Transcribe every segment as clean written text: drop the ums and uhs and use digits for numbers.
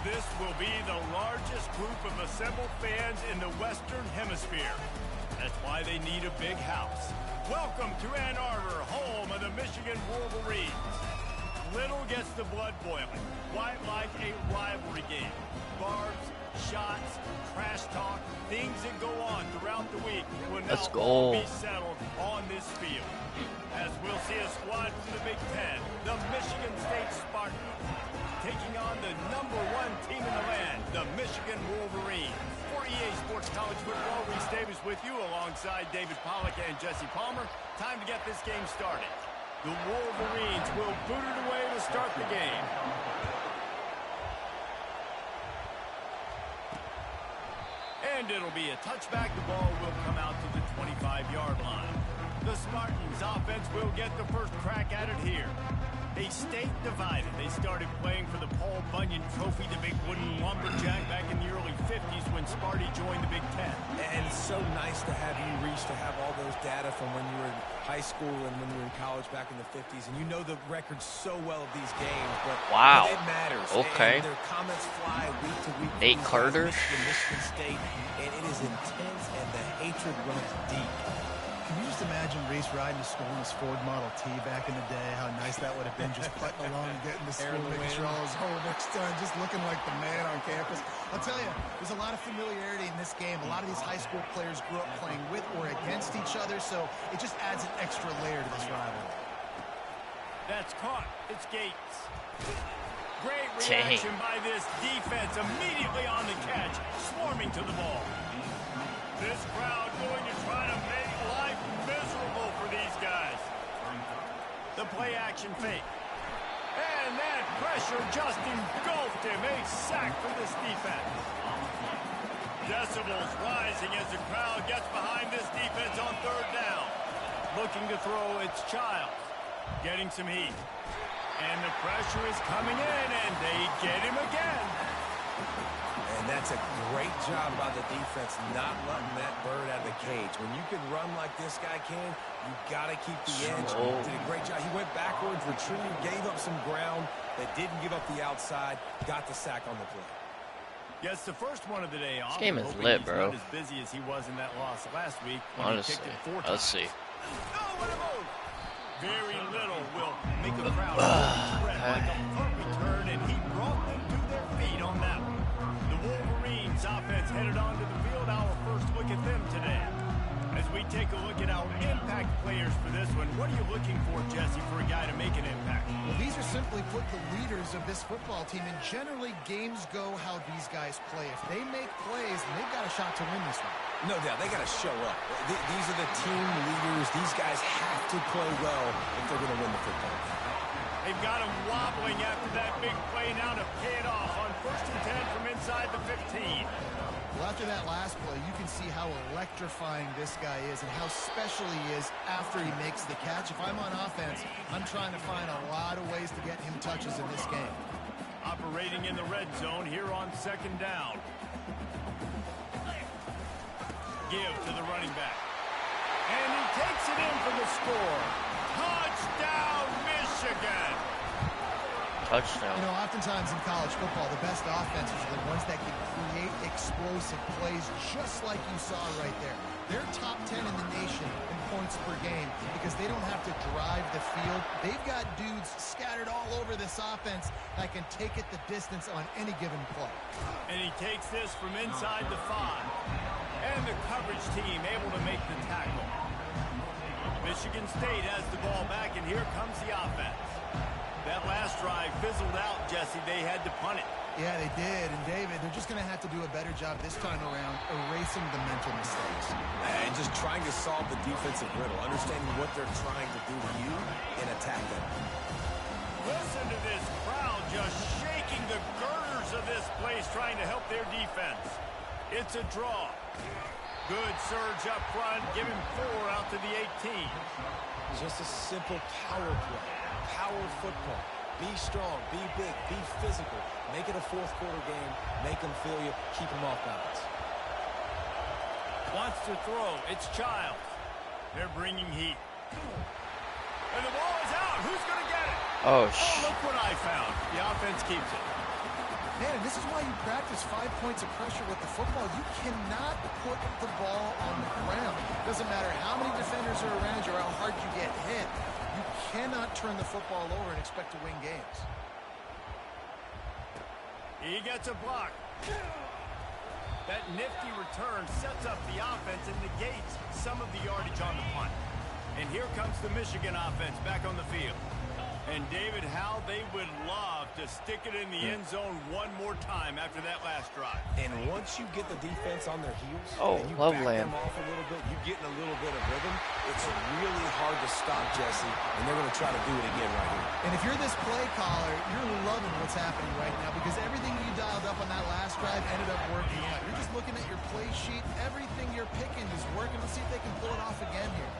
This will be the largest group of assembled fans in the Western Hemisphere. That's why they need a big house. Welcome to Ann Arbor, home of the Michigan Wolverines. Little gets the blood boiling. Quite like a rivalry game. Barbs, shots, trash talk, things that go on throughout the week will now all be settled on this field. As we'll see a squad from the Big Ten, the Michigan State Spartans, taking on the #1 team in the land, the Michigan Wolverines. For EA Sports College Football, Reese Davis with you alongside David Pollack and Jesse Palmer. Time to get this game started. The Wolverines will boot it away to start the game. And it'll be a touchback. The ball will come out to the 25-yard line. The Spartans offense will get the first crack at it here. A state divided. They started playing for the Paul Bunyan Trophy, the big wooden lumberjack, back in the early 50s when Sparty joined the Big Ten. And it's so nice to have you, Reese, to have all those data from when you were in high school and when you were in college back in the 50s. And you know the records so well of these games, but it matters. Okay. And their comments fly week to week. Nate Carter. Michigan State, and it is intense, and the hatred runs deep. Can you just imagine Reese riding to school in his Ford Model T back in the day? How nice that would have been, just putting along and getting to school, making sure all his homework's done, just looking like the man on campus. I'll tell you, there's a lot of familiarity in this game. A lot of these high school players grew up playing with or against each other, so it just adds an extra layer to this rivalry. That's caught. It's Gates. Great reaction by this defense, immediately on the catch, swarming to the ball. This crowd going to try to make life miserable for these guys. The play action fake. And that pressure just engulfed him. A sack for this defense. Decibels rising as the crowd gets behind this defense on third down. Looking to throw, it's Childs. Getting some heat. And the pressure is coming in, and they get him again. And that's a great job by the defense, not letting that bird out of the cage. When you can run like this guy can, you got to keep the edge. Did a great job. He went backwards, retrieved, gave up some ground, but didn't give up the outside, got the sack on the play. Yes, the first one of the day off. This game is lit, bro. Not as busy as he was in that loss last week. Honestly, let's see. Very little will make a crowd spread like a punt return, and he brought them to their feet on that one. The Wolverines offense headed onto the field. Our first look at them today. As we take a look at our impact players for this one, what are you looking for, Jesse, for a guy to make an impact? Well, these are simply put the leaders of this football team, and generally games go how these guys play. If they make plays, they've got a shot to win this one. No doubt, they got to show up. These are the team leaders. These guys have to play well if they're going to win the football game. They've got him wobbling after that big play now to pay it off on 1st and 10 from inside the 15. Well, after that last play, you can see how electrifying this guy is and how special he is after he makes the catch. If I'm on offense, I'm trying to find a lot of ways to get him touches in this game. Operating in the red zone here on 2nd down. Give to the running back. And he takes it in for the score. Touchdown, Michigan! Touchdown. You know, oftentimes in college football, the best offenses are the ones that can create explosive plays just like you saw right there. They're top 10 in the nation in points per game because they don't have to drive the field. They've got dudes scattered all over this offense that can take it the distance on any given play. And he takes this from inside the 5. And the coverage team able to make the tackle. Michigan State has the ball back, and here comes the offense. That last drive fizzled out, Jesse. They had to punt it. Yeah, they did. And, David, they're just going to have to do a better job this time around erasing the mental mistakes. And just trying to solve the defensive riddle, understanding what they're trying to do to you and attack them. Listen to this crowd just shaking the girders of this place, trying to help their defense. It's a draw. Good surge up front, give him 4 out to the 18. Just a simple power play. Power football. Be strong, be big, be physical. Make it a fourth-quarter game. Make them feel you. Keep them off balance. Wants to throw. It's Childs. They're bringing heat. And the ball is out. Who's going to get it? Oh, look what I found. The offense keeps it. Man, and this is why you practice 5 points of pressure with the football. You cannot put the ball on the ground. Doesn't matter how many defenders are around you or how hard you get hit. You cannot turn the football over and expect to win games. He gets a block. That nifty return sets up the offense and negates some of the yardage on the punt. And here comes the Michigan offense back on the field. And David, how they would love to stick it in the end zone one more time after that last drive. And once you get the defense on their heels, oh, and you love back land. them off a little bit, you get in a little bit of rhythm, it's really hard to stop, Jesse, and they're going to try to do it again right here. And if you're this play caller, you're loving what's happening right now because everything you dialed up on that last drive ended up working out. You're just looking at your play sheet. Everything you're picking is working. Let's see if they can pull it off again here.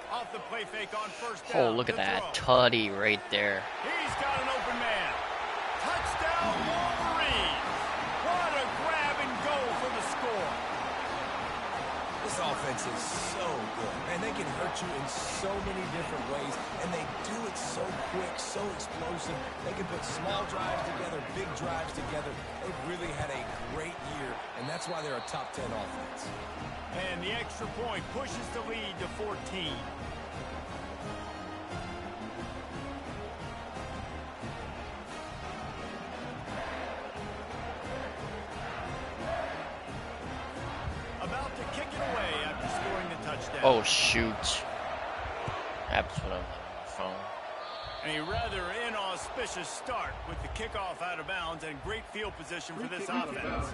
Off the play fake on first down. Oh, look at that tutty right there. He's got an open man. Touchdown, Wolverines. What a grab and go for the score. This offense is so good, and they can hurt you in so many different ways, and they do it so quick, so explosive. They can put small drives together, big drives together. They've really had a great year, and that's why they're a top 10 offense. And the extra point pushes the lead to 14. About to kick it away after scoring the touchdown. Oh, shoot. That's what I'm on the phone. A rather inauspicious start with the kickoff out of bounds and great field position for this offense.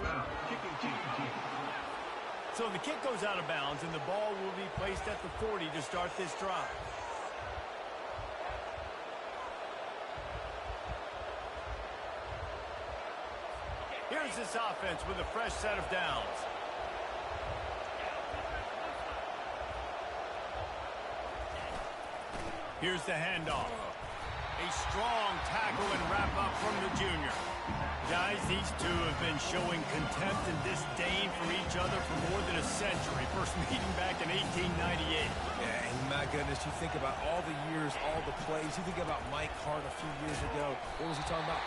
So the kick goes out of bounds, and the ball will be placed at the 40 to start this drive. Here's this offense with a fresh set of downs. Here's the handoff. A strong tackle and wrap up from the junior. Guys, these two have been showing contempt and disdain for each other for more than a century. First meeting back in 1898. Yeah, and my goodness, you think about all the years, all the plays. You think about Mike Hart a few years ago. What was he talking about?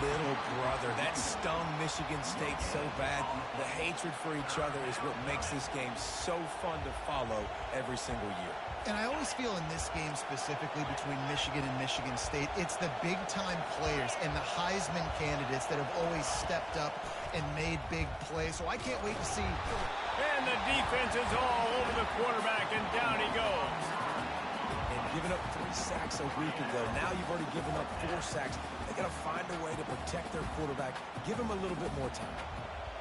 Little brother. That stung Michigan State so bad. The hatred for each other is what makes this game so fun to follow every single year. And I always feel in this game specifically between Michigan and Michigan State, it's the big-time players and the Heisman candidates that have always stepped up and made big plays. So I can't wait to see. And the defense is all over the quarterback, and down he goes. And giving up 3 sacks a week ago. Now you've already given up 4 sacks. They got to find a way to protect their quarterback. Give him a little bit more time.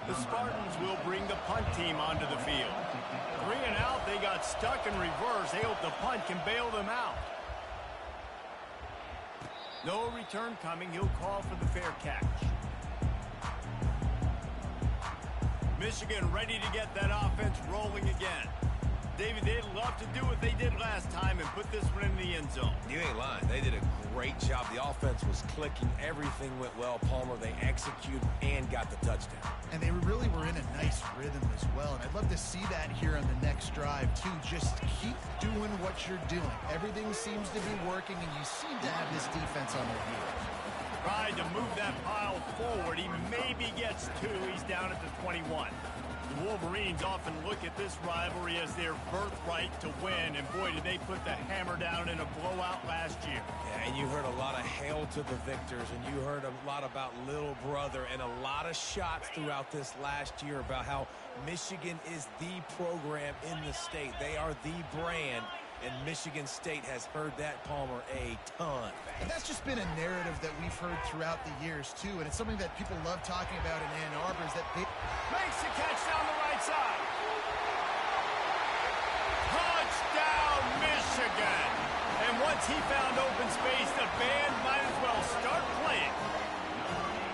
The Spartans will bring the punt team onto the field. 3 and out, they got stuck in reverse. They hope the punt can bail them out. No return coming. He'll call for the fair catch. Michigan ready to get that offense rolling again. David, they'd love to do what they did last time and put this one in the end zone. You ain't lying. They did a great job. The offense was clicking. Everything went well. Palmer, they executed and got the touchdown. And they really were in a nice rhythm as well. And I'd love to see that here on the next drive, too. Just keep doing what you're doing. Everything seems to be working, and you seem to have this defense on their heels. Tried to move that pile forward. He maybe gets 2. He's down at the 21. The Wolverines often look at this rivalry as their birthright to win, and boy, did they put the hammer down in a blowout last year. Yeah, and you heard a lot of hail to the victors, and you heard a lot about little brother, and a lot of shots throughout this last year about how Michigan is the program in the state. They are the brand, and Michigan State has heard that, Palmer, a ton. And that's just been a narrative that we've heard throughout the years, too. And it's something that people love talking about in Ann Arbor is that they... Makes the catch down the right side. Touchdown, Michigan. And once he found open space, the band might as well start playing.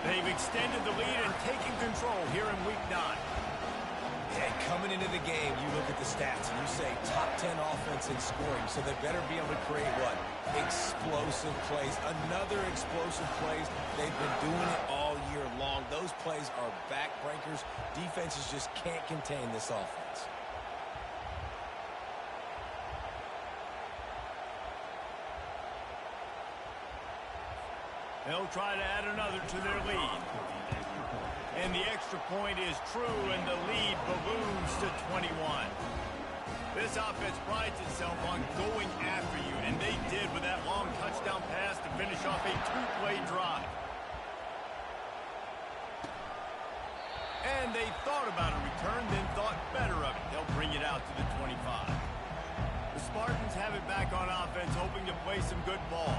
They've extended the lead and taken control here in Week 9. And coming into the game, you look at the stats and you say top 10 offense in scoring, so they better be able to create what? Explosive plays. Another explosive plays. They've been doing it all year long. Those plays are backbreakers. Defenses just can't contain this offense. They'll try to add another to their lead. And the extra point is true, and the lead balloons to 21. This offense prides itself on going after you, and they did with that long touchdown pass to finish off a two-play drive. And they thought about a return, then thought better of it. They'll bring it out to the 25. The Spartans have it back on offense, hoping to play some good ball.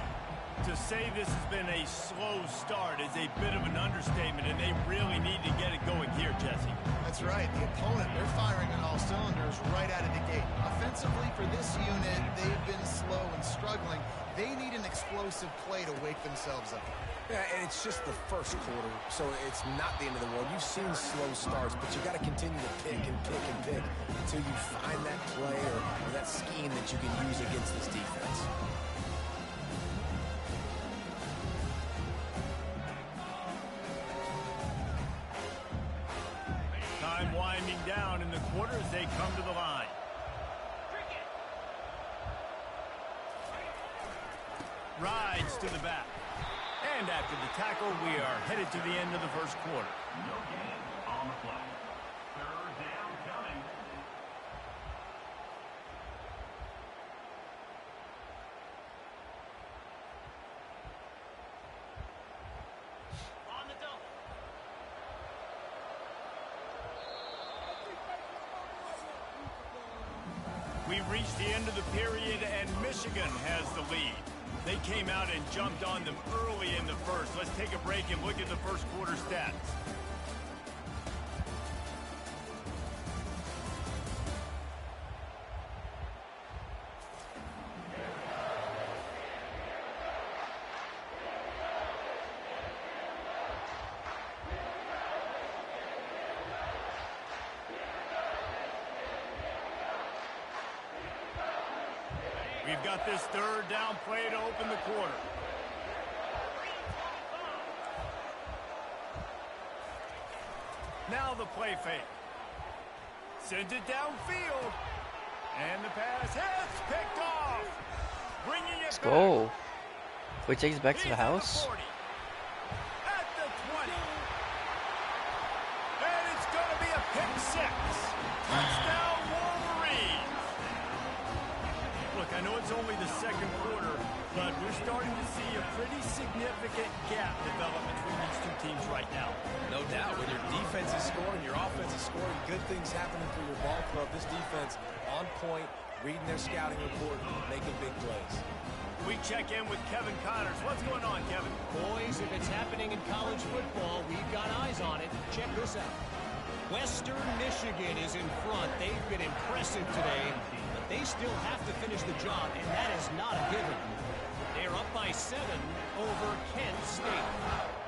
To say this has been a slow start is a bit of an understatement, and they really need to get it going here, Jesse. That's right. The opponent, they're firing on all cylinders right out of the gate. Offensively, for this unit, they've been slow and struggling. They need an explosive play to wake themselves up. Yeah, and it's just the first quarter, so it's not the end of the world. You've seen slow starts, but you got to continue to pick and pick and pick until you find that play or that scheme that you can use against this defense. Time winding down in the quarter as they come to the line. Rides to the back. And after the tackle, we are headed to the end of the first quarter. No gain on the play. Third down coming. On the double. We've reached the end of the period, and Michigan has the lead. They came out and jumped on them early in the first. Let's take a break and look at the first quarter stats. We've got this third down play to open the quarter. Now the play fake. Sends it downfield. And the pass hits, picked off. Bringing it Let's back. go. Wait, takes it back to He's the at house? 40. At the 20. And it's going to be a pick six. Touchdown Wolverines. Look, I know it's only the second quarter, but we're starting to see a pretty significant gap develop between these two teams right now. No doubt. When your defense is scoring, your offense is scoring, good things happening for your ball club. This defense on point, reading their scouting report, making big plays. We check in with Kevin Connors. What's going on, Kevin? Boys, if it's happening in college football, we've got eyes on it. Check this out. Western Michigan is in front. They've been impressive today, but they still have to finish the job, and that is not a given. They're up by 7 over Kent State.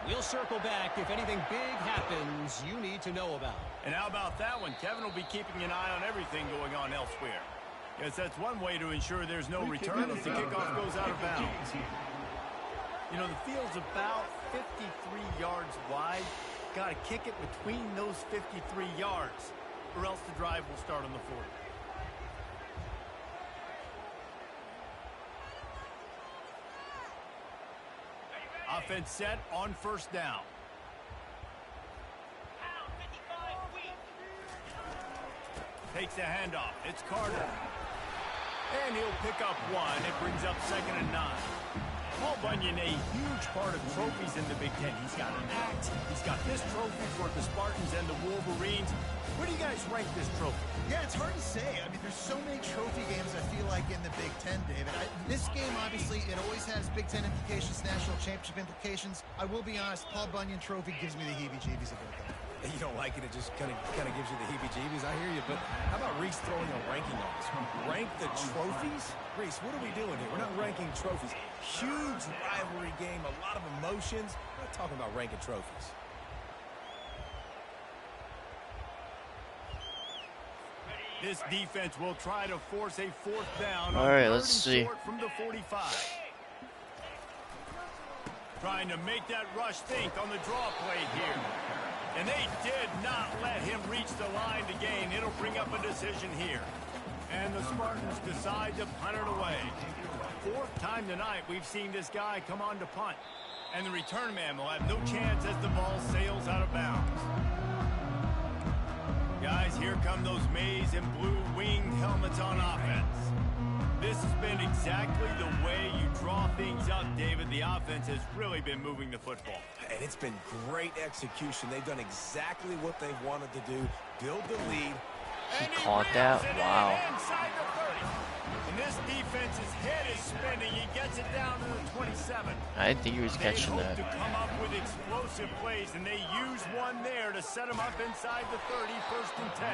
We'll circle back if anything big happens you need to know about. And how about that one? Kevin will be keeping an eye on everything going on elsewhere. Yes, that's one way to ensure there's no return if the kickoff goes out of bounds. You know, the field's about 53 yards wide. Got to kick it between those 53 yards, or else the drive will start on the 40. Offense set on first down. Takes the handoff. It's Carter. And he'll pick up one. It brings up 2nd and 9. Paul Bunyan, a huge part of trophies in the Big Ten. He's got an axe. He's got this trophy for the Spartans and the Wolverines. Where do you guys rank this trophy? Yeah, it's hard to say. I mean, there's so many trophy games, I feel like, in the Big Ten, David. This game, obviously, it always has Big Ten implications, national championship implications. I will be honest, Paul Bunyan trophy gives me the heebie-jeebies about that. You don't like it, it just kind of gives you the heebie-jeebies. I hear you, but how about Reese throwing a ranking on this? Rank the trophies? Reese, what are we doing here? We're not ranking trophies. Huge rivalry game, a lot of emotions. We're not talking about ranking trophies. This defense will try to force a 4th down. All right, let's see. From the 45. Trying to make that rush think on the draw play here. And they did not let him reach the line to gain. It'll bring up a decision here. And the Spartans decide to punt it away. 4th time tonight we've seen this guy come on to punt. And the return man will have no chance as the ball sails out of bounds. Guys, here come those maize and blue winged helmets on offense. This has been exactly the way you draw things up, David. The offense has really been moving the football. And it's been great execution. They've done exactly what they wanted to do, build the lead. He caught that? Wow. Inside the 30. And this defense's head is spinning. He gets it down to the 27. I didn't think he was catching that. They hope to come up with explosive plays, and they use one there to set him up inside the 30, 1st and 10.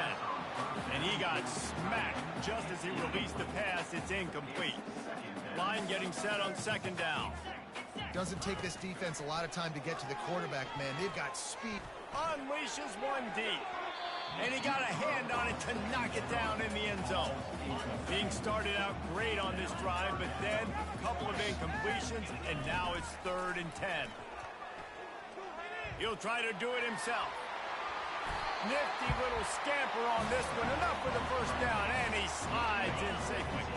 And he got smacked just as he released the pass. It's incomplete. Line getting set on 2nd down. Doesn't take this defense a lot of time to get to the quarterback, man. They've got speed. Unleashes one deep. And he got a hand on it to knock it down in the end zone. Being started out great on this drive, but then a couple of incompletions, and now it's 3rd and 10. He'll try to do it himself. Nifty little scamper on this one. Enough for the 1st down, and he slides in safely.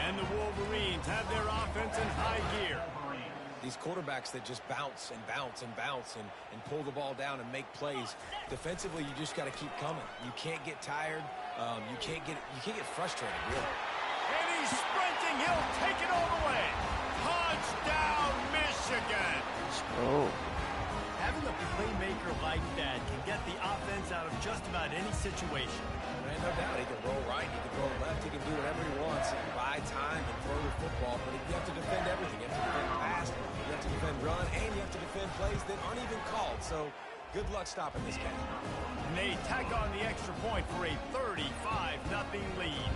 And the Wolverines have their offense in high gear. These quarterbacks that just bounce and bounce and bounce and pull the ball down and make plays. Defensively, you just got to keep coming. You can't get tired. You can't get frustrated, really. And he's sprinting. He'll take it all the way. Touchdown, Michigan. Oh. Having a playmaker like that can get the offense out of just about any situation. Man, no doubt. He can roll right, he can roll left, he can do whatever he wants. He can buy time and throw the football, but you have to defend everything. You have to defend pass, you have to defend run, and you have to defend plays that aren't even called. So good luck stopping this game. And they tack on the extra point for a 35-0 lead.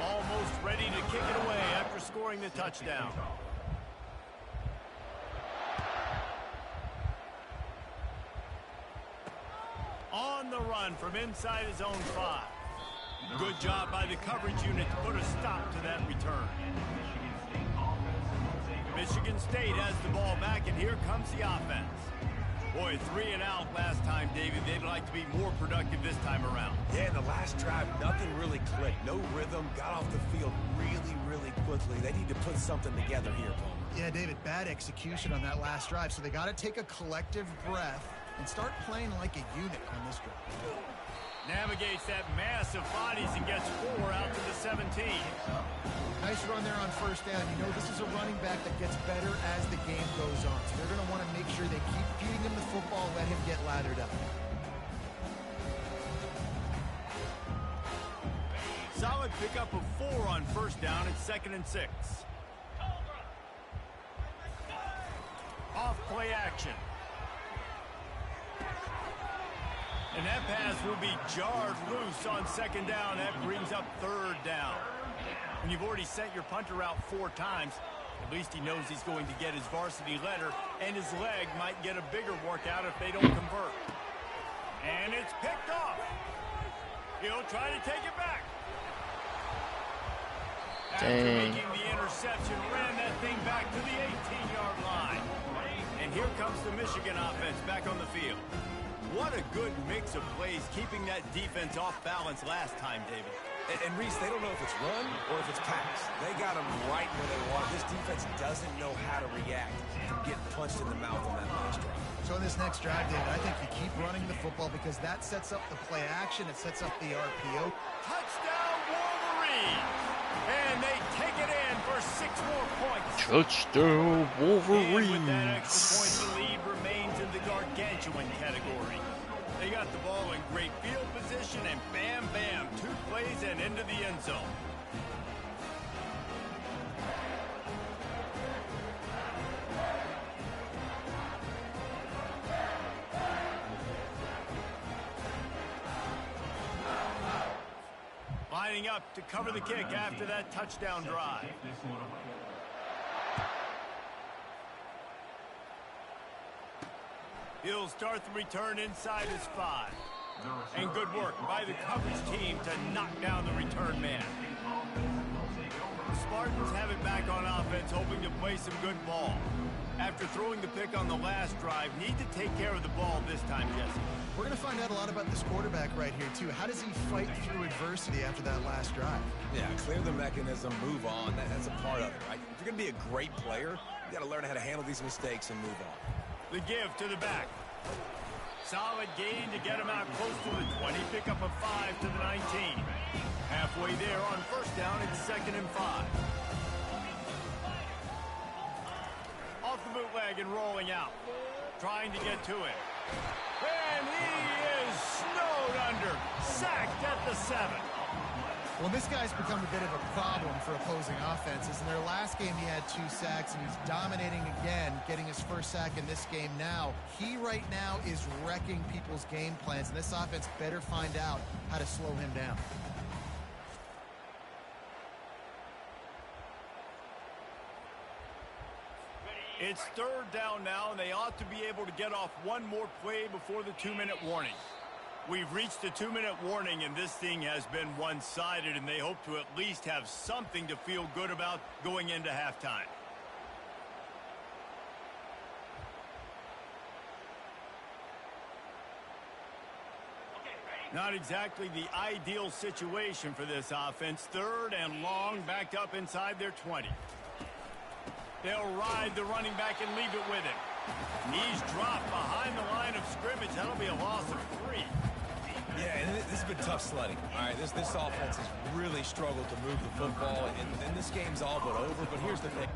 Almost ready to kick it away after scoring the touchdown. On the run from inside his own 5. Good job by the coverage unit to put a stop to that return. Michigan State has the ball back, and here comes the offense. Boy, 3 and out last time, David. They'd like to be more productive this time around. Yeah, in the last drive, nothing really clicked. No rhythm, got off the field really, really quickly. They need to put something together here, Paul. Yeah, David, bad execution on that last drive, so they got to take a collective breath and start playing like a unit on this drive. Navigates that mass of bodies and gets 4 out to the 17. Nice run there on 1st down. You know this is a running back that gets better as the game goes on. So they're going to want to make sure they keep feeding him the football, let him get lathered up. Solid pickup of 4 on 1st down at 2nd and 6. Off play action. And that pass will be jarred loose on 2nd down. That brings up 3rd down. When you've already sent your punter out 4 times, at least he knows he's going to get his varsity letter, and his leg might get a bigger workout if they don't convert. And it's picked off. He'll try to take it back. After making the interception, ran that thing back to the 18-yard line. And here comes the Michigan offense back on the field. What a good mix of plays, keeping that defense off balance last time, David. And Reese, they don't know if it's run or if it's pass. They got them right where they want. This defense doesn't know how to react to getting punched in the mouth on that last drive. So in this next drive, David, I think you keep running the football because that sets up the play action. It sets up the RPO. Touchdown, Wolverines! And they take it in for 6 more points. Touchdown, Wolverines! And with that extra point, the lead remains in the gargantuan category. They got the ball in great field position, and bam, bam, 2 plays and into the end zone. Lining up to cover the kick after that touchdown drive. He'll start the return inside his 5. And good work by the coverage team to knock down the return man. The Spartans have it back on offense, hoping to play some good ball. After throwing the pick on the last drive, need to take care of the ball this time, Jesse. We're going to find out a lot about this quarterback right here, too. How does he fight through adversity after that last drive? Yeah, clear the mechanism, move on. That's a part of it, right? If you're going to be a great player, you got to learn how to handle these mistakes and move on. The give to the back. Solid gain to get him out close to the 20. Pick up a 5 to the 19. Halfway there on first down, it's 2nd and 5. Off the bootleg and rolling out. Trying to get to it. And he is snowed under. Sacked at the 7. Well, this guy's become a bit of a problem for opposing offenses. In their last game, he had 2 sacks, and he's dominating again, getting his first sack in this game now. He right now is wrecking people's game plans, and this offense better find out how to slow him down. It's 3rd down now, and they ought to be able to get off one more play before the 2-minute warning. We've reached the 2-minute warning, and this thing has been one-sided, and they hope to at least have something to feel good about going into halftime. Not exactly the ideal situation for this offense. 3rd and long, backed up inside their 20. They'll ride the running back and leave it with him. Knees dropped behind the line of scrimmage. That'll be a loss of 3. Yeah, and this has been tough sledding. All right, this offense has really struggled to move the football, and this game's all but over. But here's the thing.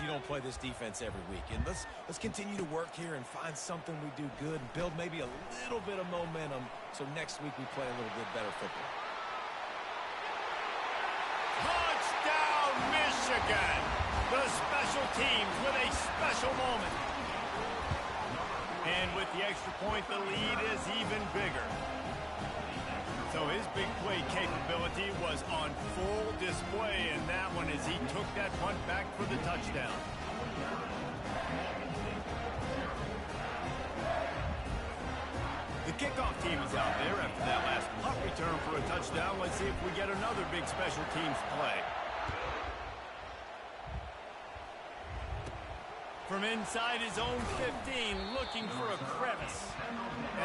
You don't play this defense every week, and let's continue to work here and find something we do good and build maybe a little bit of momentum so next week we play a little bit better football. Touchdown, Michigan! The special teams with a special moment. And with the extra point, the lead is even bigger. So his big play capability was on full display in that one as he took that punt back for the touchdown. The kickoff team is out there after that last punt return for a touchdown. Let's see if we get another big special teams play. From inside his own 15, looking for a crevice.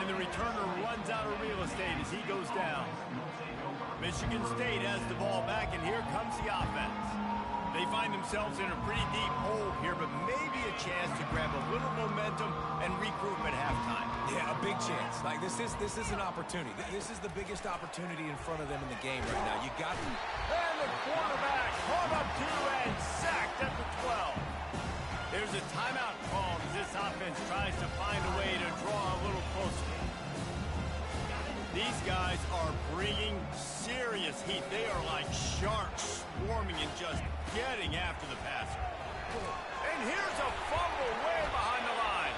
And the returner runs out of real estate as he goes down. Michigan State has the ball back, and here comes the offense. They find themselves in a pretty deep hole here, but maybe a chance to grab a little momentum and regroup at halftime. Yeah, a big chance. Like, this is an opportunity. This is the biggest opportunity in front of them in the game right now. You got to... And the quarterback caught up to and sacked at the 12. There's a timeout called as this offense tries to find a way to draw a little closer. These guys are bringing serious heat. They are like sharks swarming and just getting after the passer. And here's a fumble way behind the line.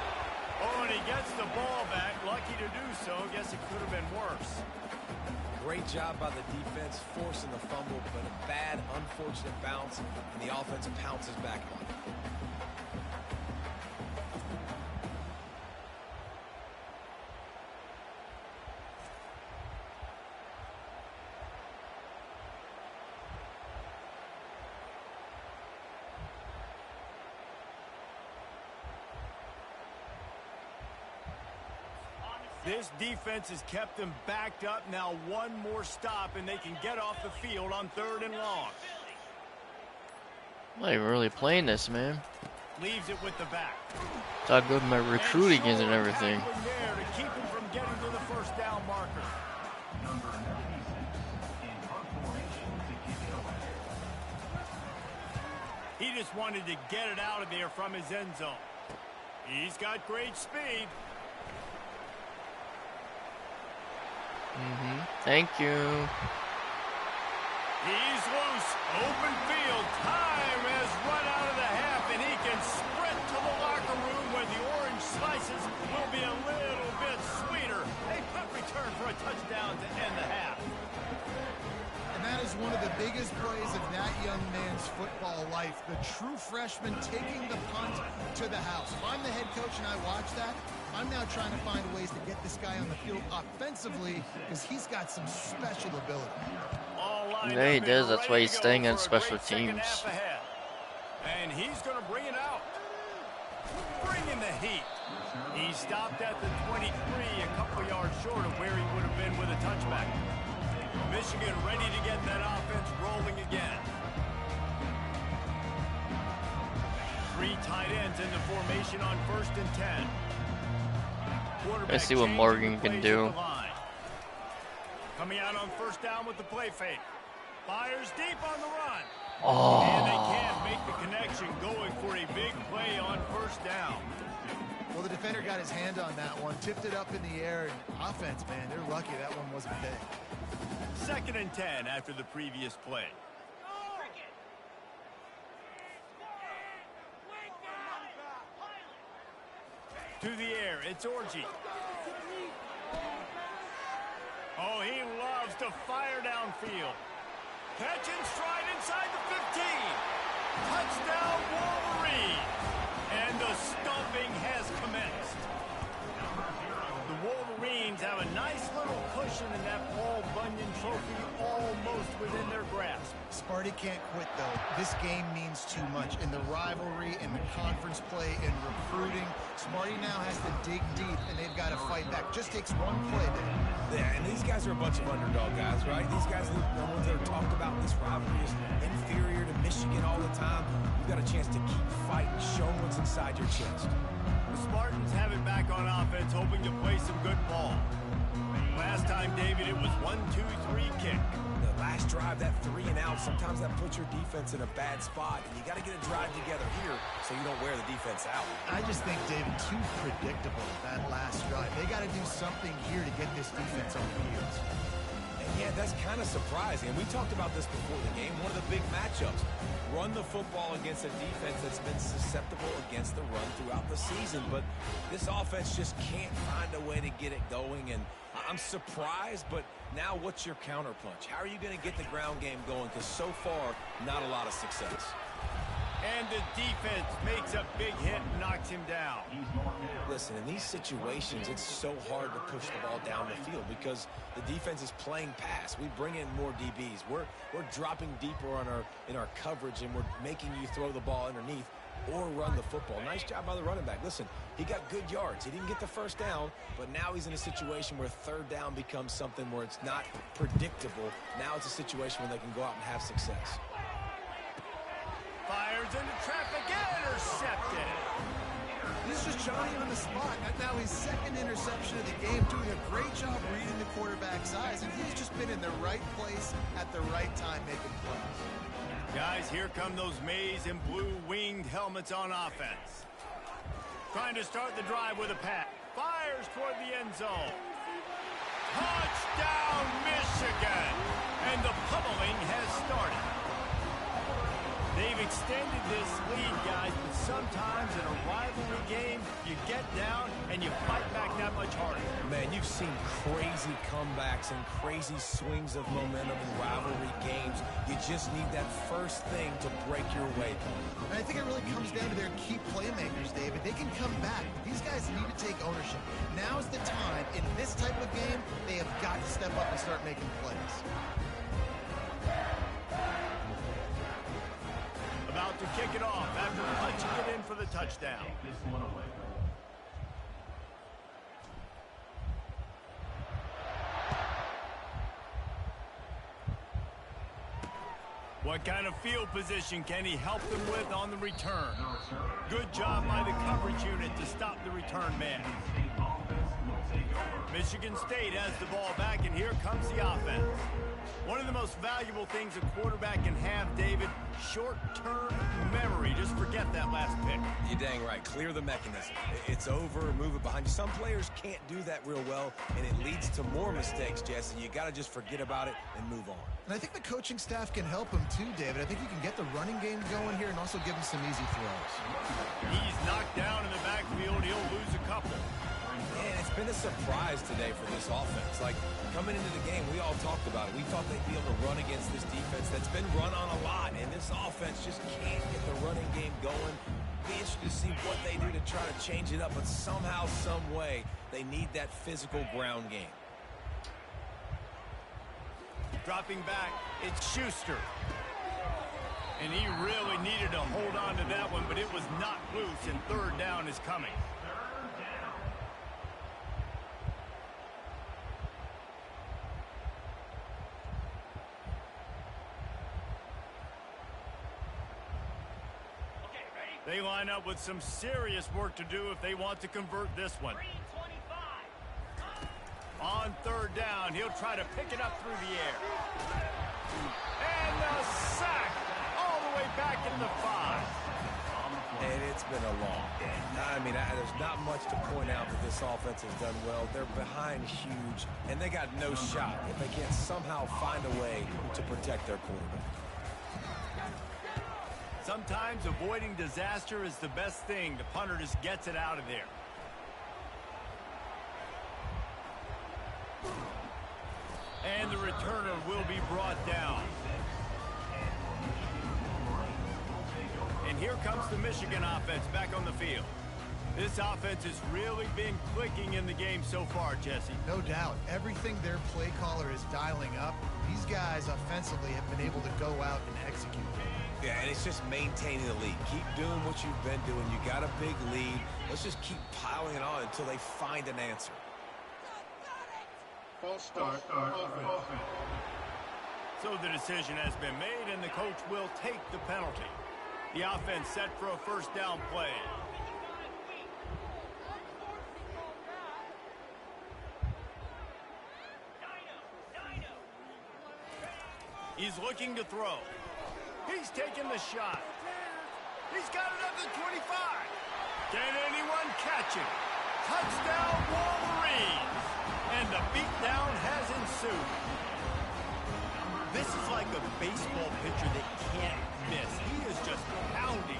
Oh, and he gets the ball back. Lucky to do so. Guess it could have been worse. Great job by the defense forcing the fumble, but a bad, unfortunate bounce, and the offense pounces back on it. This defense has kept them backed up. Now one more stop, and they can get off the field on 3rd and long. I'm not even really playing this, man. Leaves it with the back. It's how good my recruiting is and everything. There to keep him from getting to the first down. just wanted to get it out of there from his end zone. He's got great speed. Thank you. He's loose. Open field. Time has run out of the half, and he can sprint to the locker room where the orange slices will be a little bit sweeter. A punt return for a touchdown to end the half. And that is one of the biggest plays of that young man's football life. The true freshman taking the punt to the house. If I'm the head coach and I watch that, I'm now trying to find ways to get this guy on the field offensively because he's got some special ability. Yeah, he does. That's why he's staying on special teams. And he's going to bring it out. Bringing the heat. He stopped at the 23, a couple yards short of where he would have been with a touchback. Michigan ready to get that offense rolling again. 3 tight ends in the formation on 1st and 10. Let's see what Morgan can do. Coming out on 1st down with the play fake. Fires deep on the run. Oh. And they can't make the connection, going for a big play on 1st down. Well, the defender got his hand on that one, tipped it up in the air, and offense, man, they're lucky that one wasn't big. 2nd and 10 after the previous play. To the air, it's Orji. Oh, he loves to fire downfield. Catch and stride inside the 15. Touchdown, Wolverine. And the stomping has commenced. The Wolverines have a nice little cushion in that Paul Bunyan trophy almost within their grasp. Sparty can't quit, though. This game means too much. In the rivalry, in the conference play, in recruiting, Sparty now has to dig deep, and they've got to fight back. Just takes one play, man. Yeah, and these guys are a bunch of underdog guys, right? These guys, the ones that are talked about in this rivalry is inferior to Michigan all the time. You've got a chance to keep fighting, show what's inside your chest. The Spartans have it back on offense, hoping to play some good ball. Last time, David, it was 1-2-3 kick. The last drive, that 3 and out, sometimes that puts your defense in a bad spot, and you got to get a drive together here so you don't wear the defense out. I just think, David, too predictable, that last drive. They got to do something here to get this defense on the field. And yeah, that's kind of surprising. And we talked about this before the game. One of the big matchups. Run the football against a defense that's been susceptible against the run throughout the season. But this offense just can't find a way to get it going. And I'm surprised, but now what's your counterpunch? How are you going to get the ground game going? Because so far, not a lot of success. And the defense makes a big hit and knocks him down. Listen, in these situations, it's so hard to push the ball down the field because the defense is playing pass. We bring in more DBs. We're dropping deeper in our coverage, and we're making you throw the ball underneath or run the football. Nice job by the running back. Listen, he got good yards. He didn't get the 1st down, but now he's in a situation where 3rd down becomes something where it's not predictable. Now it's a situation where they can go out and have success. Fires into traffic, intercepted. This is Johnny on the spot. Now his 2nd interception of the game, doing a great job reading the quarterback's eyes, and he's just been in the right place at the right time making plays. Guys, here come those maize and blue winged helmets on offense. Trying to start the drive with a pass. Fires toward the end zone. Touchdown, Michigan! And the pummeling has started. They've extended this lead, guys, but sometimes in a rivalry game, you get down and you fight back that much harder. Man, you've seen crazy comebacks and crazy swings of momentum in rivalry games. You just need that first thing to break your way. And I think it really comes down to their key playmakers, David. They can come back, but these guys need to take ownership. Now's the time. In this type of game, they have got to step up and start making plays. About to kick it off after punching it in for the touchdown. What kind of field position can he help them with on the return? Good job by the coverage unit to stop the return man. Michigan State has the ball back, and here comes the offense. One of the most valuable things a quarterback can have, David, short-term memory. Just forget that last pick. You're dang right. Clear the mechanism. It's over, move it behind you. Some players can't do that real well, and it leads to more mistakes, Jesse. You got to just forget about it and move on. And I think the coaching staff can help him too, David. I think you can get the running game going here and also give him some easy throws. He's knocked down in the backfield. He'll lose a couple. Man, it's been a surprise today for this offense. Like, coming into the game, we all talked about it. We thought they'd be able to run against this defense that's been run on a lot, and this offense just can't get the running game going. Be interested to see what they do to try to change it up, but somehow, some way, they need that physical ground game. Dropping back, it's Schuster. And he really needed to hold on to that one, but it was not loose, and third down is coming. They line up with some serious work to do if they want to convert this one. On third down, he'll try to pick it up through the air. And the sack all the way back in the 5. And it's been a long day. I mean, there's not much to point out that this offense has done well. They're behind huge, and they got no shot if they can't somehow find a way to protect their quarterback. Sometimes avoiding disaster is the best thing. The punter just gets it out of there. And the returner will be brought down. And here comes the Michigan offense back on the field. This offense has really been clicking in the game so far, Jesse. No doubt. Everything their play caller is dialing up, these guys offensively have been able to go out and execute. Yeah, and it's just maintaining the lead. Keep doing what you've been doing. You got a big lead. Let's just keep piling it on until they find an answer. False start. Offense. So the decision has been made, and the coach will take the penalty. The offense set for a first down play. He's looking to throw. He's taking the shot. He's got it up to 25. Can anyone catch him? Touchdown, Wolverines! And the beatdown has ensued. This is like a baseball pitcher that can't miss. He is just pounding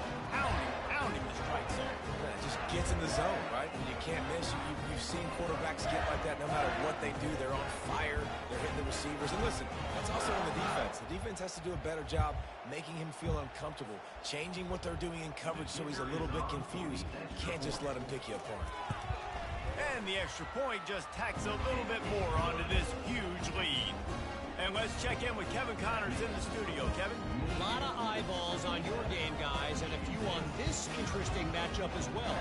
the strike zone. Yeah, it just gets in the zone, right? When you can't miss, you've seen quarterbacks get like that no matter what they do. They're on fire. They're hitting the receivers. And listen, that's also on the defense. The defense has to do a better job making him feel uncomfortable, changing what they're doing in coverage so he's a little bit confused. You can't just let him pick you apart. And the extra point just tacks a little bit more onto this huge lead. And let's check in with Kevin Connors in the studio. Kevin? A lot of eyeballs on your game, guys, and a few on this interesting matchup as well.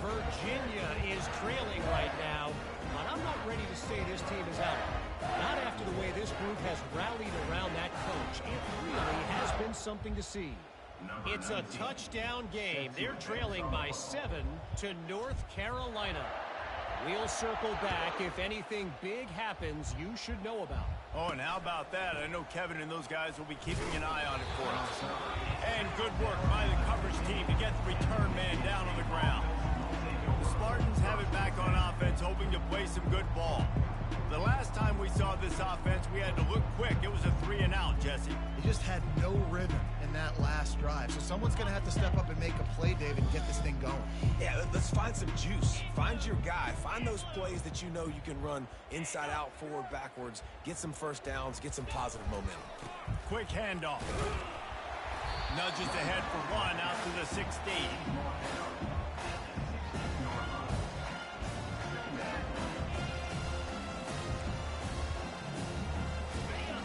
Virginia is trailing right now, but I'm not ready to say this team is out. Not after the way this group has rallied around that coach. It really has been something to see. It's a touchdown game. They're trailing by 7 to North Carolina. We'll circle back if anything big happens you should know about. Oh, and how about that? I know Kevin and those guys will be keeping an eye on it for us. And good work by the coverage team to get the return man down on the ground. The Spartans have it back on offense, hoping to play some good ball. The last time we saw this offense, we had to look quick. It was a 3-and-out, Jesse. They just had no rhythm in that last drive. So someone's going to have to step up and make a play, David, and get this thing going. Yeah, let's find some juice. Find your guy. Find those plays that you know you can run inside out, forward, backwards. Get some first downs. Get some positive momentum. Quick handoff. Nudges ahead for one out to the 16.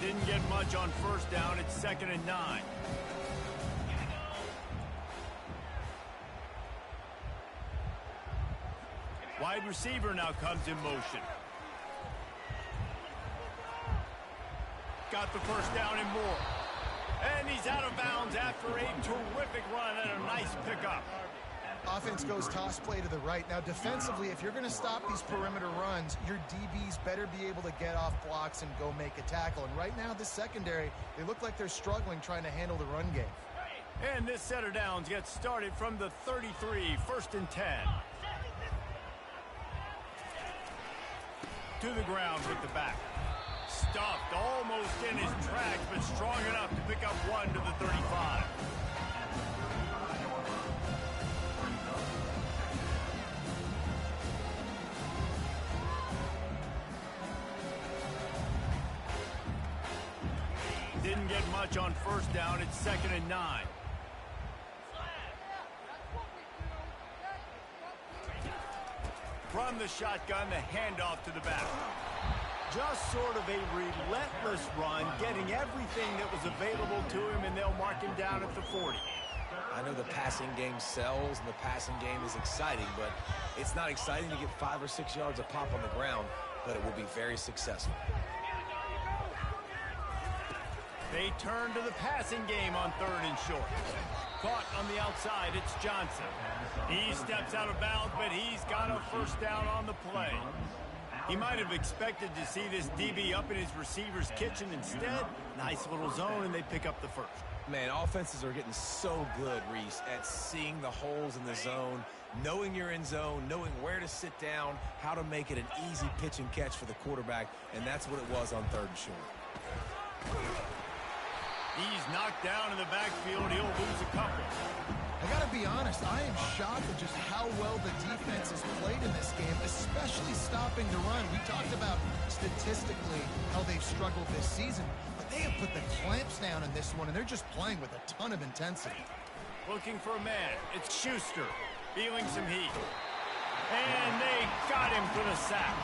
Didn't get much on first down. It's 2nd and 9. Wide receiver now comes in motion. Got the first down and more. And he's out of bounds after a terrific run and a nice pickup. Offense goes toss play to the right. Now, defensively, if you're going to stop these perimeter runs, your DBs better be able to get off blocks and go make a tackle. And right now, this secondary, they look like they're struggling trying to handle the run game. And this set of downs gets started from the 33, 1st and 10. To the ground with the back. Stuffed almost in his tracks, but strong enough to pick up one to the 35. Didn't get much on 1st down. It's 2nd and 9. From the shotgun, the handoff to the back. Just sort of a relentless run, getting everything that was available to him, and they'll mark him down at the 40. I know the passing game sells and the passing game is exciting, but it's not exciting to get 5 or 6 yards of pop on the ground, but it will be very successful. They turn to the passing game on 3rd and short. Caught on the outside, it's Johnson. He steps out of bounds, but he's got a 1st down on the play. He might have expected to see this DB up in his receiver's kitchen. Instead, nice little zone, and they pick up the 1st. Man, offenses are getting so good, Reese, at seeing the holes in the zone, knowing you're in zone, knowing where to sit down, how to make it an easy pitch and catch for the quarterback, and that's what it was on 3rd and short. He's knocked down in the backfield. He'll lose a couple. I got to be honest, I am shocked at just how well the defense has played in this game, especially stopping the run. We talked about statistically how they've struggled this season, but they have put the clamps down in this one, and they're just playing with a ton of intensity. Looking for a man. It's Schuster, feeling some heat. And they got him for the sack.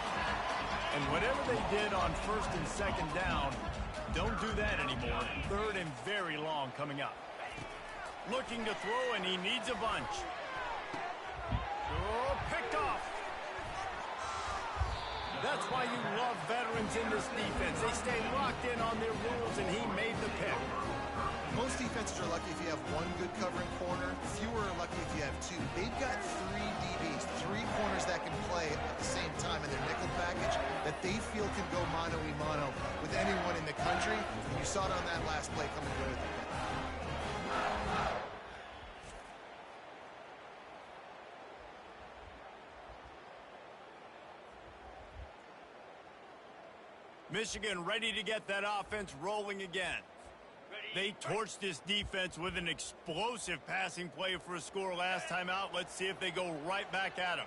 And whatever they did on 1st and 2nd down, don't do that anymore. 3rd and very long coming up. Looking to throw, and he needs a bunch. Oh, picked off. That's why you love veterans in this defense. They stay locked in on their rules, and he made the pick. Most defenses are lucky if you have one good covering corner. Fewer are lucky if you have 2. They've got 3 DBs, 3 corners that can play at the same time in their nickel package that they feel can go mano-a-mano with anyone in the country. And you saw it on that last play coming good with it. Michigan ready to get that offense rolling again. They torched this defense with an explosive passing play for a score last time out. Let's see if they go right back at him.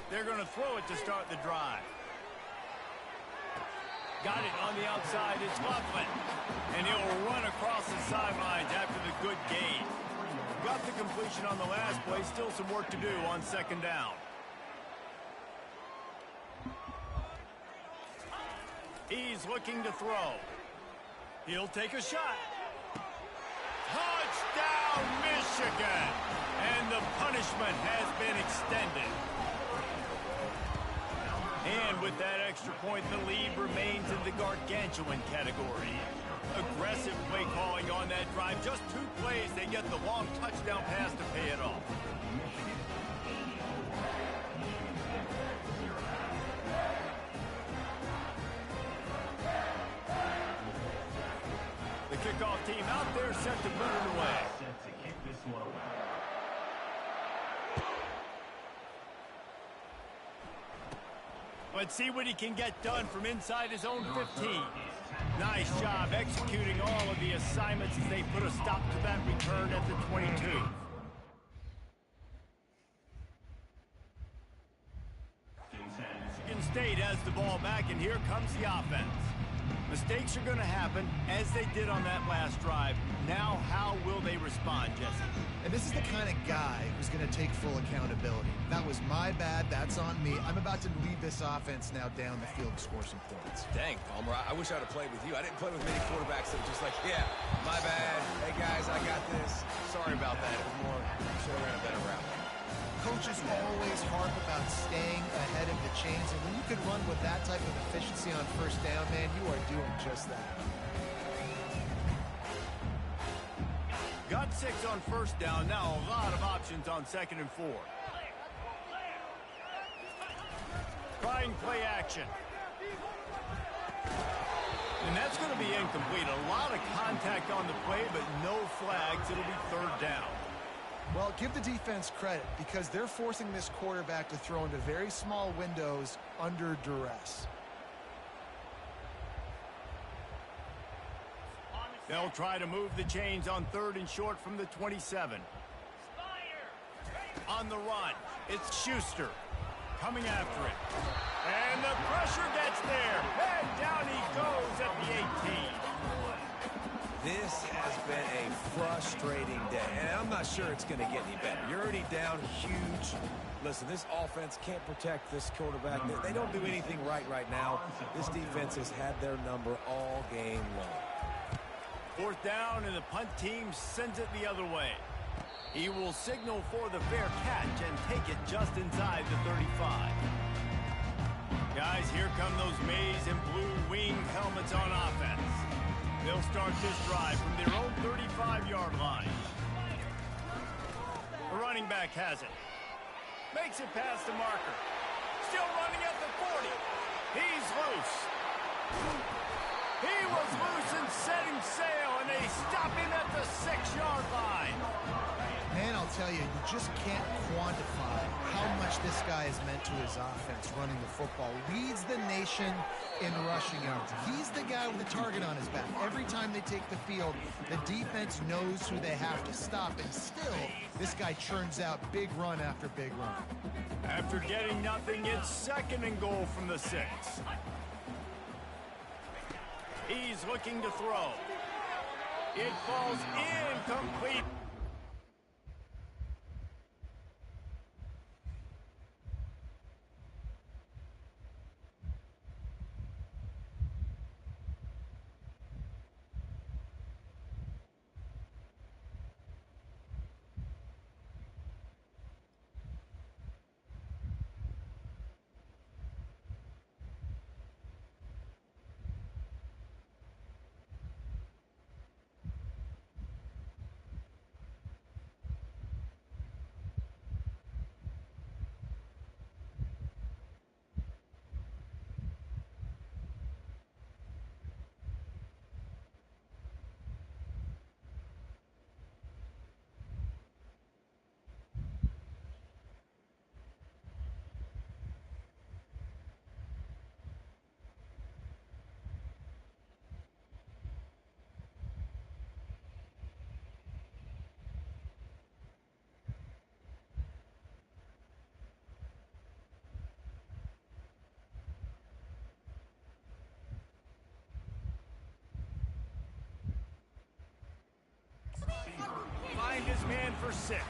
They're going to throw it to start the drive. Got it on the outside. It's Laughlin. And he'll run across the sidelines after the good gain. Got the completion on the last play. Still some work to do on 2nd down. He's looking to throw. He'll take a shot. Touchdown, Michigan! And the punishment has been extended. And with that extra point, the lead remains in the gargantuan category. Aggressive play calling on that drive. Just 2 plays, they get the long touchdown pass to pay it off. The kickoff team out there set to put it away. Set to kick this one away. Let's see what he can get done from inside his own 15. Nice job executing all of the assignments as they put a stop to that return at the 22. Michigan State has the ball back, and here comes the offense. Mistakes are going to happen, as they did on that last drive. Now, how will they respond, Jesse? And this is the kind of guy who's going to take full accountability. That was my bad. That's on me. I'm about to lead this offense now down the field to score some points. Dang, Palmer, I wish I would have played with you. I didn't play with many quarterbacks that were just like, yeah, my bad. Hey, guys, I got this. Sorry about that. It was more, should have ran a better route. Coaches always harp about staying ahead of the chains, and when you can run with that type of efficiency on 1st down, man, you are doing just that. Got 6 on first down. Now a lot of options on 2nd and 4. Trying play action. And that's going to be incomplete. A lot of contact on the play, but no flags. It'll be 3rd down. Well, give the defense credit because they're forcing this quarterback to throw into very small windows under duress. They'll try to move the chains on 3rd and short from the 27. On the run, it's Schuster coming after it. And the pressure gets there. And down he goes at the 18. This has been a frustrating day, and I'm not sure it's going to get any better. You're already down huge. Listen, this offense can't protect this quarterback. They don't do anything right now. This defense has had their number all game long. 4th down, and the punt team sends it the other way. He will signal for the fair catch and take it just inside the 35. Guys, here come those maize and blue wing helmets on offense. They'll start this drive from their own 35-yard line. The running back has it. Makes it past the marker. Still running at the 40. He's loose. He was loose and setting sail, and they stop him at the 6-yard line. Man, I'll tell you, you just can't quantify how much this guy has meant to his offense running the football. Leads the nation in rushing yards. He's the guy with the target on his back. Every time they take the field, the defense knows who they have to stop, and still, this guy churns out big run after big run. After getting nothing, it's 2nd and goal from the 6. He's looking to throw. It falls incomplete. Find his man for 6.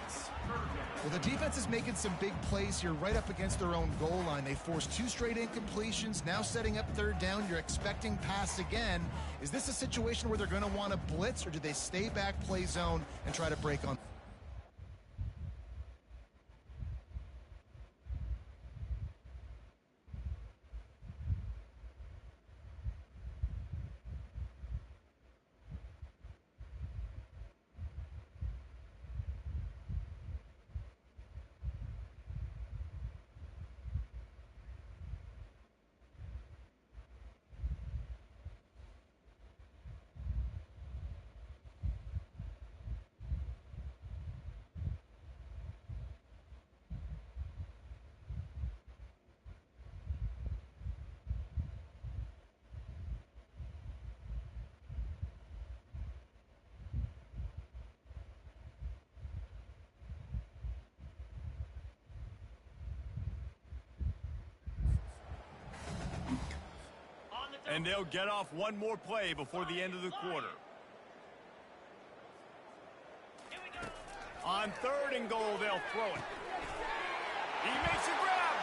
Well, the defense is making some big plays here right up against their own goal line. They forced 2 straight incompletions, now setting up 3rd down. You're expecting pass again. Is this a situation where they're going to want to blitz, or do they stay back, play zone, and try to break on? And they'll get off one more play before the end of the quarter. On 3rd and goal, they'll throw it. He makes a grab.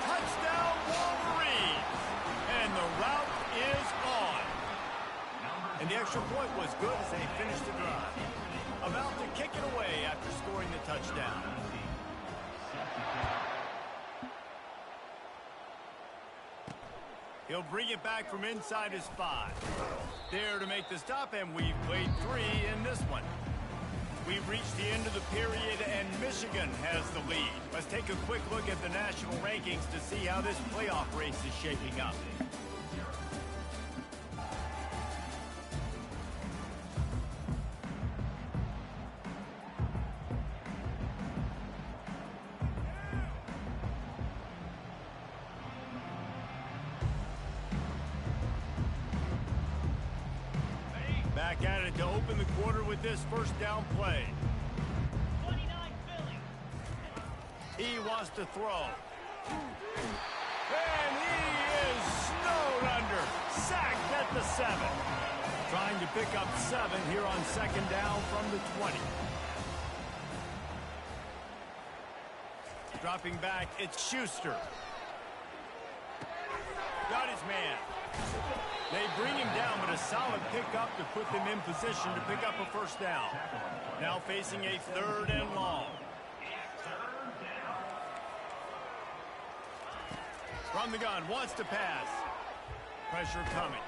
Touchdown, Wolverines. And the route is on. And the extra point was good as they finished the drive. About to kick it away after scoring the touchdown. He'll bring it back from inside his 5. There to make the stop, and we've played 3 in this one. We've reached the end of the period, and Michigan has the lead. Let's take a quick look at the national rankings to see how this playoff race is shaping up. Back at it to open the quarter with this first down play. 29 Philly. He wants to throw. And he is snowed under. Sacked at the 7. Trying to pick up 7 here on second down from the 20. Dropping back, it's Schuster. Got his man. They bring him down, but a solid pickup to put them in position to pick up a first down. Now facing a 3rd and long. From the gun, wants to pass. Pressure coming.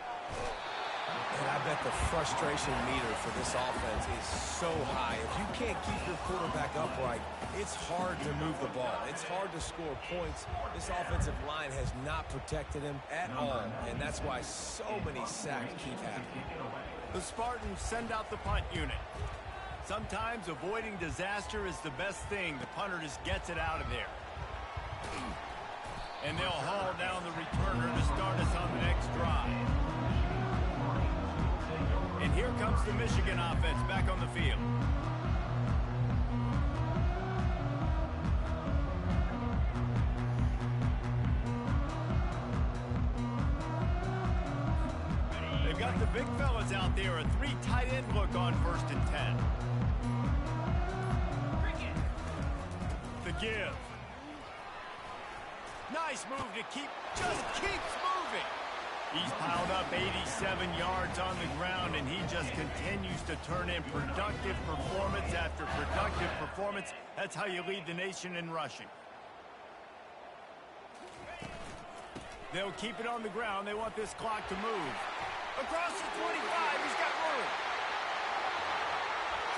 And I bet the frustration meter for this offense is so high. If you can't keep your quarterback upright, it's hard to move the ball. It's hard to score points. This offensive line has not protected him at all, and that's why so many sacks keep happening. The Spartans send out the punt unit. Sometimes avoiding disaster is the best thing. The punter just gets it out of there. And they'll haul down the returner to start us on the next drive. And here comes the Michigan offense back on the field. They've got the big fellas out there, a 3 tight end look on 1st and 10. The give. Nice move to just keeps moving. He's piled up 87 yards on the ground, and he just continues to turn in productive performance after productive performance. That's how you lead the nation in rushing. They'll keep it on the ground. They want this clock to move. Across the 25, he's got room.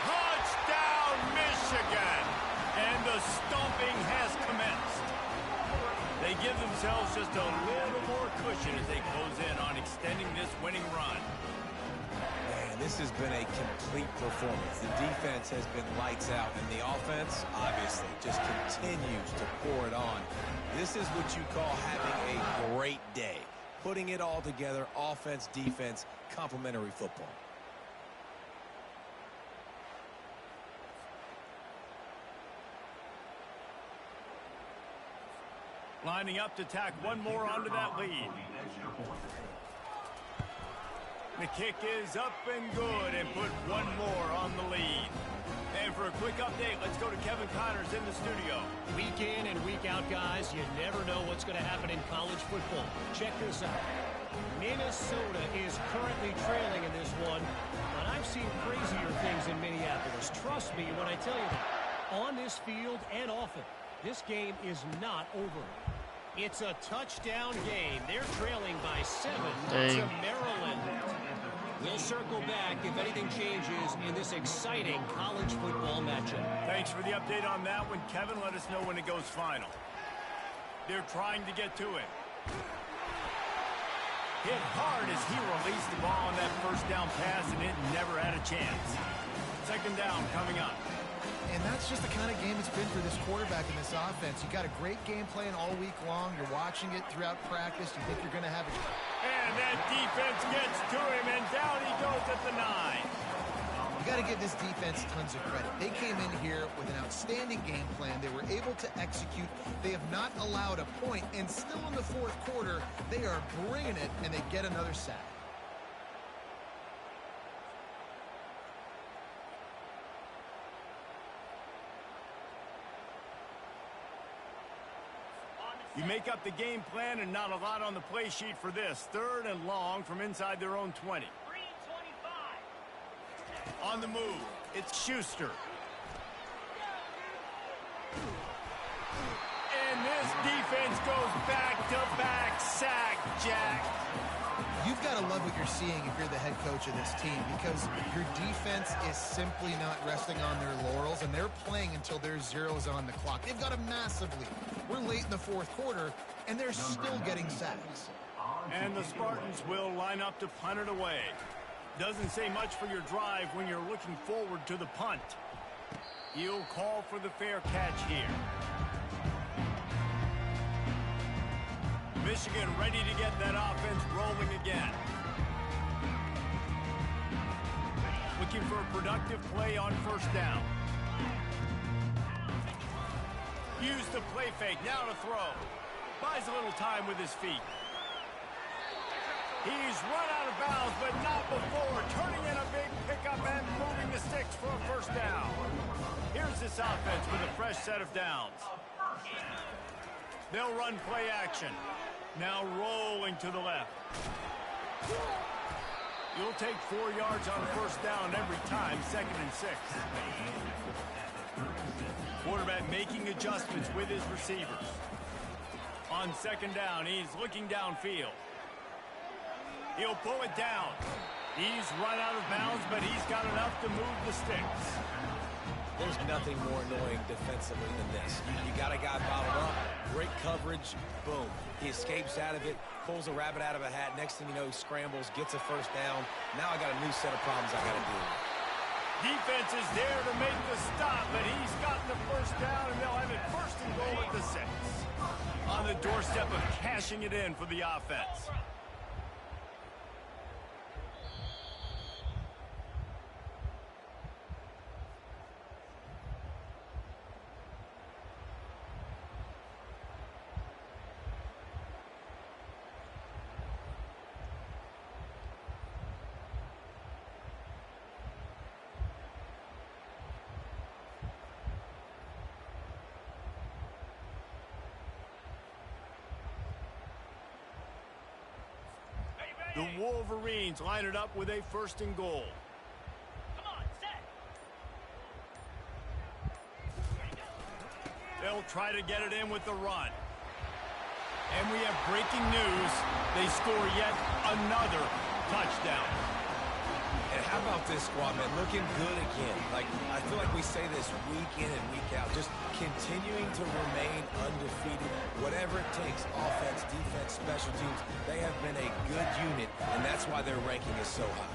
Touchdown, Michigan! And the stomping has commenced. They give themselves just a little more cushion as they close in on extending this winning run. Man, this has been a complete performance. The defense has been lights out, and the offense, obviously, just continues to pour it on. This is what you call having a great day. Putting it all together, offense, defense, complementary football. Lining up to tack one more onto that lead. The kick is up and good and put one more on the lead. And for a quick update, let's go to Kevin Connors in the studio. Week in and week out, guys, you never know what's going to happen in college football. Check this out. Minnesota is currently trailing in this one, but I've seen crazier things in Minneapolis. Trust me when I tell you that. On this field and off it, this game is not over. It's a touchdown game. They're trailing by 7 to Maryland. We'll circle back if anything changes in this exciting college football matchup. Thanks for the update on that one, Kevin. Let us know when it goes final. They're trying to get to it. Hit hard as he released the ball on that first down pass, and it never had a chance. Second down coming up. And that's just the kind of game it's been for this quarterback in this offense. You got a great game plan all week long. You're watching it throughout practice. You think you're going to have it. And that defense gets to him, and down he goes at the 9. You got to give this defense tons of credit. They came in here with an outstanding game plan. They were able to execute. They have not allowed a point, and still in the fourth quarter, they are bringing it, and they get another sack. You make up the game plan and not a lot on the play sheet for this. 3rd and long from inside their own 20. 3:25. On the move, it's Schuster. And this defense goes back-to-back sack, Jack. You've got to love what you're seeing if you're the head coach of this team, because your defense is simply not resting on their laurels, and they're playing until there's zeros on the clock. They've got a massive lead. We're late in the fourth quarter, and they're still getting sacks. And the Spartans will line up to punt it away. Doesn't say much for your drive when you're looking forward to the punt. He'll call for the fair catch here. Michigan ready to get that offense rolling again. Looking for a productive play on first down. Use the play fake, now to throw. Buys a little time with his feet. He's run out of bounds, but not before. Turning in a big pickup and moving the sticks for a first down. Here's this offense with a fresh set of downs. They'll run play action. Now rolling to the left. You'll take 4 yards on first down every time, 2nd and 6. Quarterback making adjustments with his receivers. On 2nd down, he's looking downfield. He'll pull it down. He's run out of bounds, but he's got enough to move the sticks. There's nothing more annoying defensively than this. You got a guy bottled up, great coverage, boom. He escapes out of it, pulls a rabbit out of a hat. Next thing you know, he scrambles, gets a first down. Now I got a new set of problems I got to deal with. Defense is there to make the stop, but he's gotten the first down, and they'll have it 1st and goal at the 6. On the doorstep of cashing it in for the offense. The Wolverines line it up with a 1st and goal. Come on, set. They'll try to get it in with the run. And we have breaking news. They score yet another touchdown. And how about this squad, man? Looking good again. Like, I feel like we say this week in and week out. Just continuing to remain undefeated. Whatever it takes, offense, defense, special teams, they have been a good unit, and that's why their ranking is so high.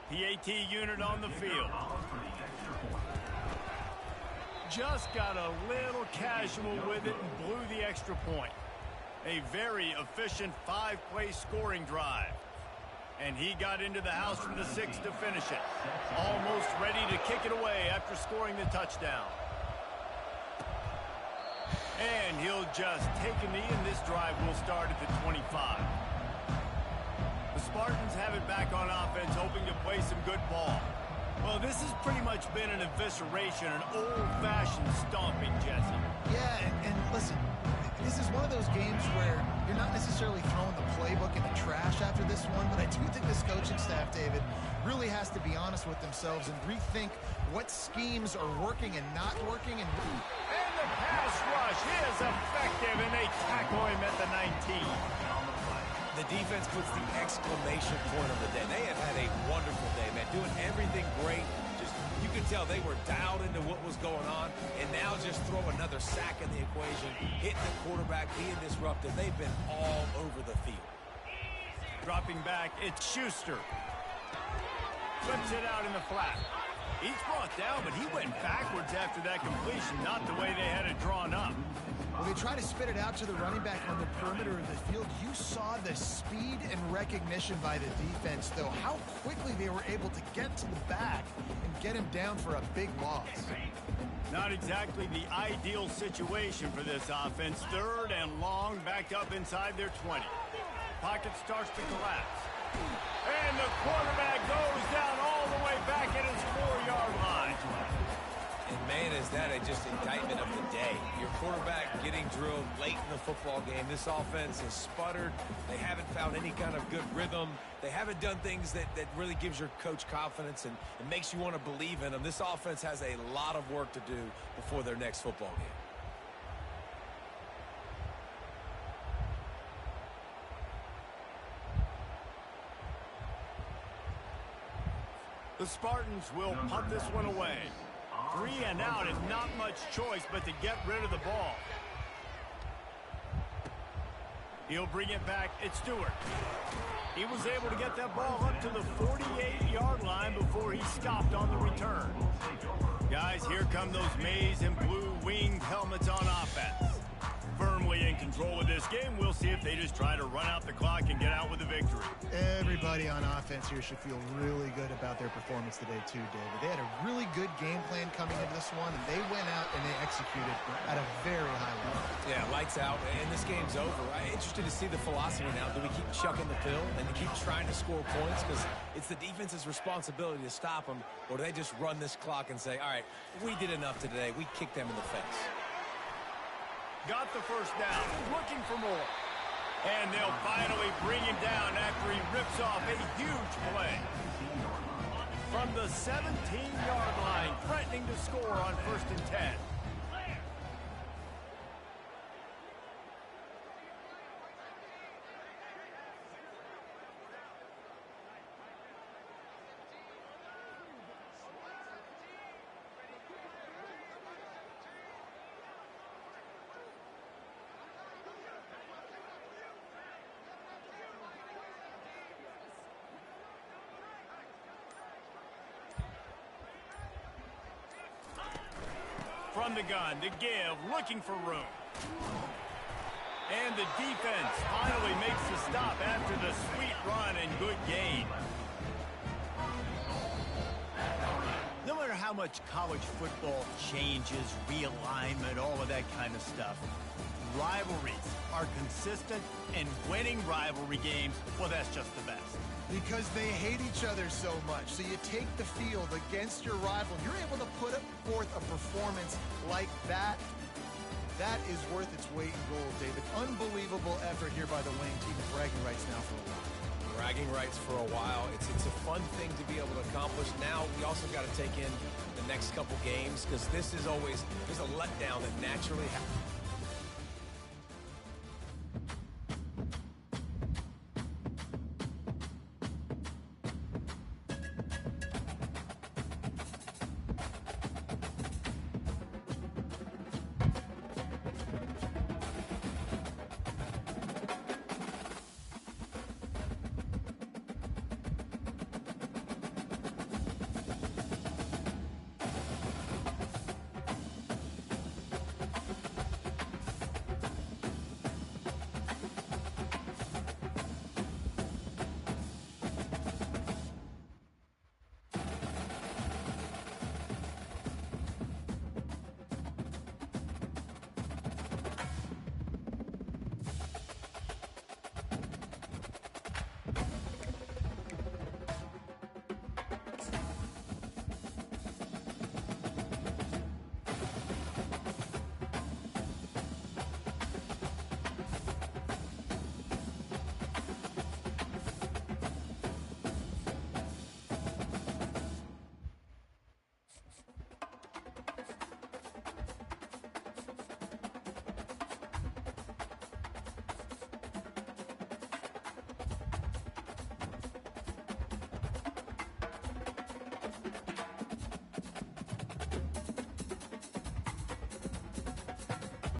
PAT unit on the field. Just got a little casual with it and blew the extra point. A very efficient 5-play scoring drive. And he got into the house from the 6 to finish it. Almost ready to kick it away after scoring the touchdown. And he'll just take a knee, and this drive will start at the 25. The Spartans have it back on offense, hoping to play some good ball. Well, this has pretty much been an evisceration, an old-fashioned stomping, Jesse. Yeah, and listen, this is one of those games where you're not necessarily throwing the playbook in the trash after this one, but I do think this coaching staff, David, really has to be honest with themselves and rethink what schemes are working and not working. And the pass rush is effective, and they tackle him at the 19. The defense puts the exclamation point of the day. They have had a wonderful day, man. Doing everything great. Just, you could tell they were dialed into what was going on. And now just throw another sack in the equation. Hitting the quarterback, being disruptive. They've been all over the field. Dropping back, it's Schuster. Flips it out in the flat. He's brought down, but he went backwards after that completion, not the way they had it drawn up. Well, they try to spit it out to the running back on the perimeter of the field. You saw the speed and recognition by the defense, though, how quickly they were able to get to the back and get him down for a big loss. Not exactly the ideal situation for this offense. 3rd and long, backed up inside their 20. Pocket starts to collapse. And the quarterback goes down all the way back at his 4-yard line. And man, is that just indictment of the day? Your quarterback getting drilled late in the football game. This offense has sputtered. They haven't found any kind of good rhythm. They haven't done things that really gives your coach confidence and makes you want to believe in them. This offense has a lot of work to do before their next football game. The Spartans will punt this one away. 3 and out and not much choice but to get rid of the ball. He'll bring it back. It's Stewart. He was able to get that ball up to the 48-yard line before he stopped on the return. Guys, here come those maize and blue winged helmets on offense. Firmly in control of this game. We'll see if they just try to run out the clock and get out with a victory. Everybody on offense here should feel really good about their performance today too, David. They had a really good game plan coming into this one, and they went out and they executed at a very high level. Yeah, lights out, and this game's over. I'm interested to see the philosophy now. Do we keep chucking the pill and keep trying to score points? Because it's the defense's responsibility to stop them, or do they just run this clock and say, all right, we did enough today. We kicked them in the face. Got the first down, looking for more. And they'll finally bring him down after he rips off a huge play. From the 17-yard line, threatening to score on 1st and 10. From the gun to give, looking for room. And the defense finally makes the stop after the sweet run and good gain. No matter how much college football changes, realignment, all of that kind of stuff, rivalries are consistent, and winning rivalry games, well, that's just the best. Because they hate each other so much. So you take the field against your rival. You're able to put forth a performance like that. That is worth its weight in gold, David. Unbelievable effort here by the winning team. Bragging rights now for a while. Bragging rights for a while. It's a fun thing to be able to accomplish. Now we also got to take in the next couple games because this is always, there's a letdown that naturally happens.